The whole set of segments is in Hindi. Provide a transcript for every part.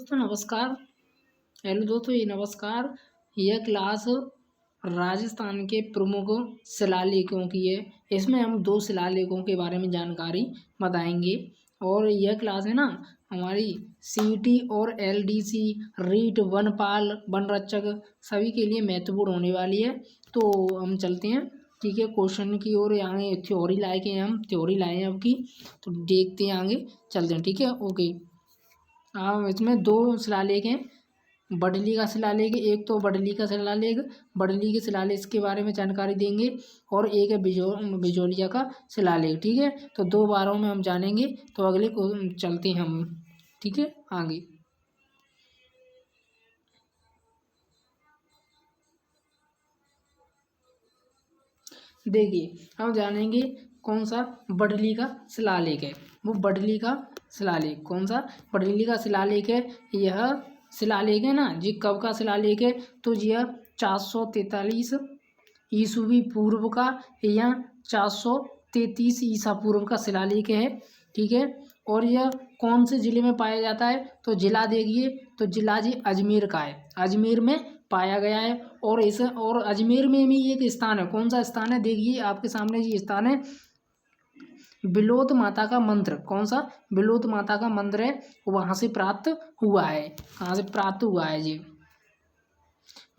दोस्तों नमस्कार। हेलो दोस्तों, ये नमस्कार। यह क्लास राजस्थान के प्रमुख शिलालेखों की है। इसमें हम 2 शिलालेखों के बारे में जानकारी बताएंगे। और यह क्लास है ना हमारी सीईटी और एलडीसी, रीट, वनपाल, वन रक्षक सभी के लिए महत्वपूर्ण होने वाली है। तो हम चलते हैं, ठीक है, क्वेश्चन की ओर। आगे थ्योरी लाए के हम थ्योरी लाए हैं अब की, तो देखते हैं, आगे चलते हैं, ठीक है, ओके। इसमें 2 शिलालेख हैं। बडली का शिलालेख, एक तो बडली का शिलालेख, बडली के शिलालेख के बारे में जानकारी देंगे। और एक है बिजोलिया का शिलालेख, ठीक है। तो 2 बारों में हम जानेंगे। तो अगले को चलते हैं हम, ठीक है, आगे। देखिए, हम जानेंगे कौन सा बडली का शिलालेख है। वो बडली का शिलालेख कौन सा बडली का शिलालेख है। यह शिलालेख है ना जी, कब का शिलालेख है, तो यह 443 ईसवी पूर्व का या 433 ईसा पूर्व का शिलालेख है, ठीक है। और यह कौन से जिले में पाया जाता है, तो जिला देखिए, तो जिला जी अजमेर का है, अजमेर में पाया गया है। और अजमेर में भी एक स्थान है, कौन सा स्थान है, देखिए आपके सामने ये स्थान है, बिलोत माता का मंत्र। कौन सा बिलोत माता का मंत्र है, वहां से प्राप्त हुआ है। कहाँ से प्राप्त हुआ है जी,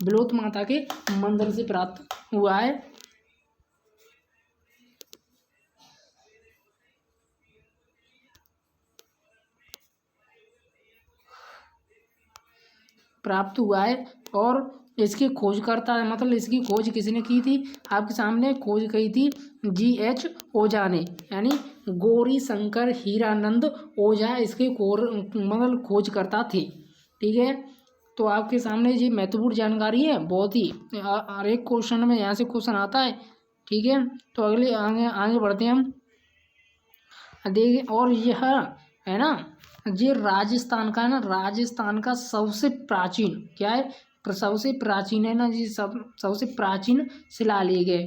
बिलोत माता के मंदिर से प्राप्त हुआ है। प्राप्त हुआ है। और इसकी खोजकर्ता मतलब इसकी खोज किसने की थी, आपके सामने खोज की थी GH ओझा ने, यानी गौरी शंकर हीरानंद ओझा इसके मतलब खोजकर्ता थे, ठीक है। तो आपके सामने ये महत्वपूर्ण जानकारी है बहुत ही। हर एक क्वेश्चन में यहाँ से क्वेश्चन आता है, ठीक है। तो अगले आगे आगे बढ़ते हैं हम, देखिए। और यह है ना, ये राजस्थान का है ना, राजस्थान का सबसे प्राचीन क्या है, सबसे प्राचीन है ना जी, सबसे प्राचीन शिलालेख है,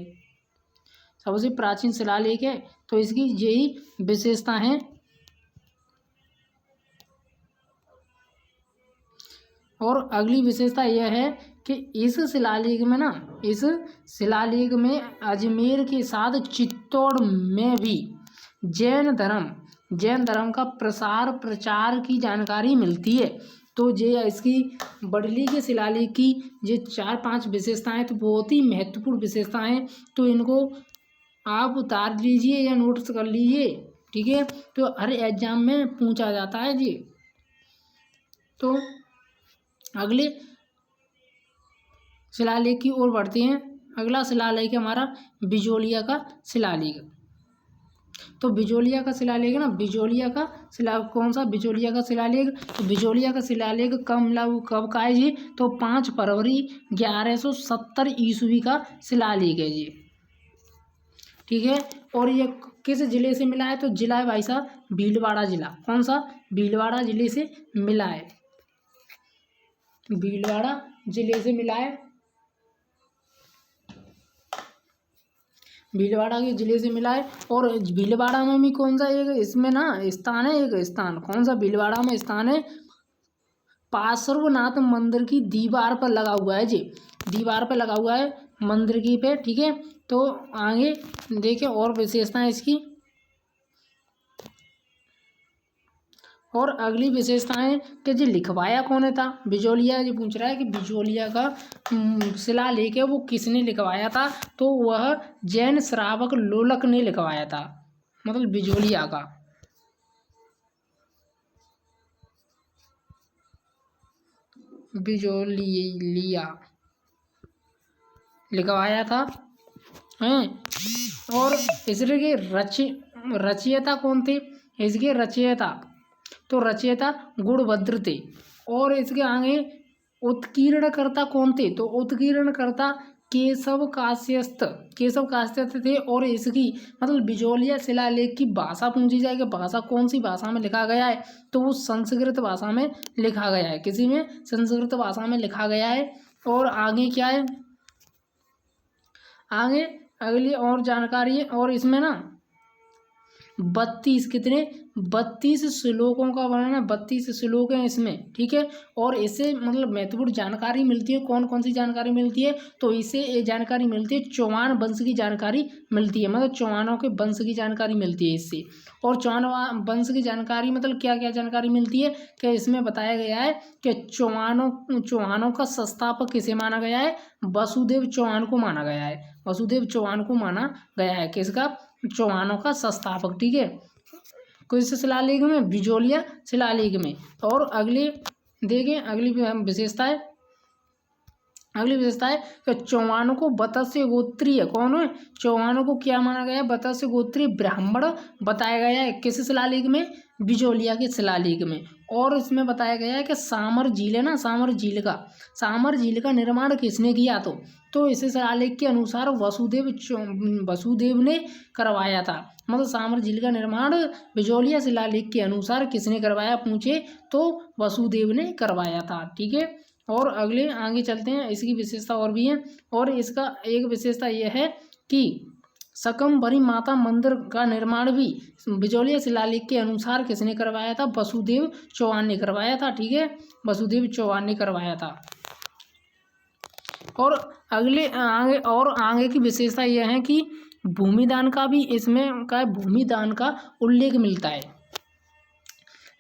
सबसे प्राचीन शिलालेख है। तो इसकी यही विशेषता है। और अगली विशेषता यह है कि इस शिलालेख में ना, इस शिलालेख में अजमेर के साथ चित्तौड़ में भी जैन धर्म का प्रसार प्रचार की जानकारी मिलती है। तो ये इसकी बडली के शिलालेख की ये 4-5 विशेषताएं तो बहुत ही महत्वपूर्ण विशेषताएं। तो इनको आप उतार लीजिए या नोट्स कर लीजिए, ठीक है। तो हर एग्जाम में पूछा जाता है जी। तो अगले शिलालेख की ओर बढ़ते हैं। अगला शिलालेख है हमारा बिजोलिया का शिलालेख। तो बिजोलिया का शिलालेख है ना, बिजोलिया का शिला कौन सा बिजोलिया का शिलालेख, तो बिजोलिया का शिलालेख कब का है जी, तो 5 फरवरी 1170 ईस्वी का शिलालेख है जी, ठीक है। और ये किस जिले से मिला है, तो जिला है भाई साहब भीलवाड़ा जिला। कौन सा, भीलवाड़ा जिले से मिला है, भीलवाड़ा जिले से मिला है, भीलवाड़ा के जिले से मिला है। और भीलवाड़ा में भी कौन सा एक इसमें ना स्थान है, एक स्थान कौन सा भीलवाड़ा में स्थान है, पार्श्वनाथ मंदिर की दीवार पर लगा हुआ है जी, दीवार पर लगा हुआ है मंदिर की पे, ठीक है। तो आगे देखिए और विशेषताएं इसकी। और अगली विशेषताएं कि जी लिखवाया कौन था, बिजोलिया जो पूछ रहा है कि बिजोलिया का शिलालेख है वो किसने लिखवाया था, तो वह जैन श्रावक लोलक ने लिखवाया था, मतलब बिजोलिया का। बिजोलिया लिखवाया था हैं। और इसके रचयिता कौन थे, इसके रचयिता तो रचयिता गुणभद्र थे। और इसके आगे उत्कीर्णकर्ता कौन थे, तो उत्कीर्णकर्ता केशव काश्यप थे। और इसकी मतलब बिजोलिया शिलालेख की भाषा पूछी जाएगी, भाषा कौन सी भाषा में लिखा गया है, तो वो संस्कृत भाषा में लिखा गया है, किसी में संस्कृत भाषा में लिखा गया है। और आगे क्या है, आगे अगली और जानकारी है। और इसमें ना 32 कितने 32 श्लोकों का वर्णन है, 32 श्लोक हैं इसमें, ठीक है। और इससे मतलब महत्वपूर्ण जानकारी मिलती है, कौन कौन सी जानकारी मिलती है, तो इससे ये जानकारी मिलती है चौहान वंश की जानकारी मिलती है, मतलब चौहानों के वंश की जानकारी मिलती है इससे। और चौहान वंश की जानकारी मतलब क्या क्या जानकारी मिलती है कि इसमें बताया गया है कि चौहानों का संस्थापक किसे माना गया है, वसुदेव चौहान को माना गया है, वसुदेव चौहान को माना गया है, किसका, चौहानों का संस्थापक, ठीक है। किस शिलालेख में, बिजोलिया शिलालेख में। और अगले देखें अगली विशेषता है, अगली विशेषता है कि चौहानों को वत्स्य गोत्रीय, कौन है, चौहानों को क्या माना गया है, वत्स्य गोत्रीय ब्राह्मण बताया गया है, किस शिलालेख में, बिजोलिया के शिलालेख में। और इसमें बताया गया है कि सामर झील है ना, सामर झील का निर्माण किसने किया, तो इस शिलालेख के अनुसार वसुदेव ने करवाया था, मतलब सामर झील का निर्माण बिजोलिया शिलालेख के अनुसार किसने करवाया पूछे तो वसुदेव ने करवाया था, ठीक है। और अगले आगे चलते हैं, इसकी विशेषता और भी है। और इसका एक विशेषता यह है कि सकम्भरी माता मंदिर का निर्माण भी बिजोलिया शिलालेख के अनुसार किसने करवाया था, वसुदेव चौहान ने करवाया था, ठीक है, वसुदेव चौहान ने करवाया था। और आगे की विशेषता यह है कि भूमिदान का भी इसमें का भूमिदान का उल्लेख मिलता है,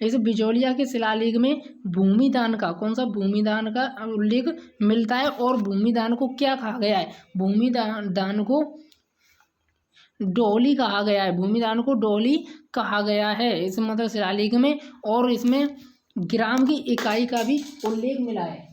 इस बिजोलिया के शिलालेख में भूमिदान का, कौन सा, भूमिदान का उल्लेख मिलता है। और भूमिदान को क्या कहा गया है, भूमिदान को डोली कहा गया है, भूमिदान को डोली कहा गया है इस मतलब शिलालेख में। और इसमें ग्राम की इकाई का भी उल्लेख मिला है,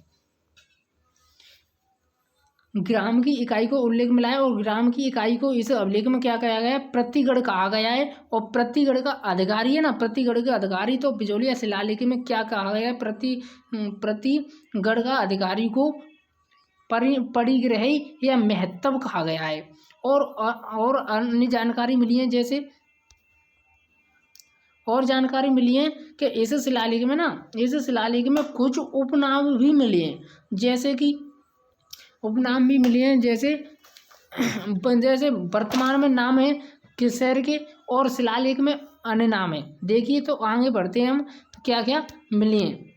ग्राम की इकाई को उल्लेख मिला है। और ग्राम की इकाई को इस अभिलेख में क्या कहा गया है, प्रतिगढ़ कहा गया है। और प्रतिगढ़ का अधिकारी है ना, प्रतिगढ़ के अधिकारी, तो बिजोलिया शिलालेख में क्या कहा गया है, प्रतिगढ़ का अधिकारी को परिग्रही या महत्व कहा गया है। और अन्य जानकारी मिली है, जैसे और जानकारी मिली है कि इस शिलालेख में ना, इस शिलालेख में कुछ उपनाम भी मिले हैं, जैसे कि उपनाम भी मिले हैं, जैसे वर्तमान में नाम है किसर के और शिलालेख में अन्य नाम है। देखिए तो आगे बढ़ते हैं हम, क्या क्या मिले हैं।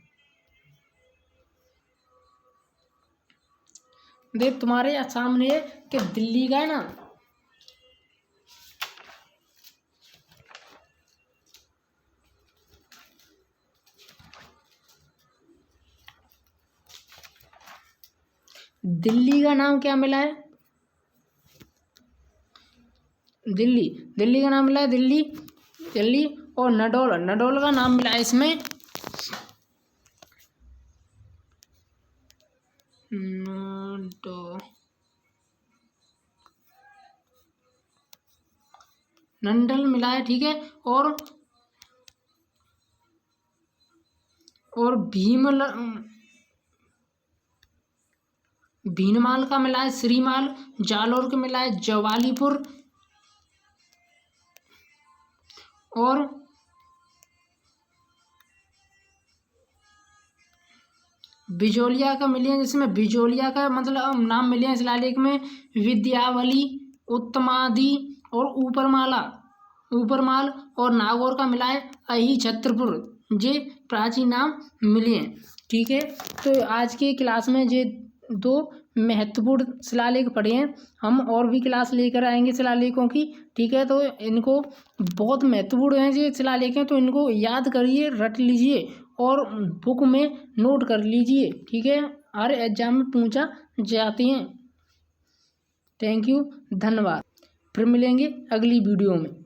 देख तुम्हारे सामने है कि दिल्ली का है ना, दिल्ली का नाम क्या मिला है, दिल्ली का नाम मिला है, दिल्ली। और नडोल का नाम मिला है इसमें, नंडल मिला है, ठीक है। और भीनमाल का मिला है, श्रीमाल, जालोर का मिला है, जवालीपुर। और बिजोलिया का मिले हैं, जिसमें बिजोलिया का मतलब नाम मिले हैं शिलालेख में विद्यावली, उत्तमादि और ऊपरमाल। और नागौर का मिला है अही छत्रपुर, ये प्राचीन नाम मिले हैं, ठीक है। तो आज के क्लास में ये दो महत्वपूर्ण शिलालेख पढ़े हैं, हम और भी क्लास लेकर आएंगे शिलालेखों की, ठीक है। तो इनको बहुत महत्वपूर्ण हैं ये शिलालेख हैं, तो इनको याद करिए, रट लीजिए और बुक में नोट कर लीजिए, ठीक है, हर एग्जाम में पूछा जाते हैं। थैंक यू, धन्यवाद। फिर मिलेंगे अगली वीडियो में।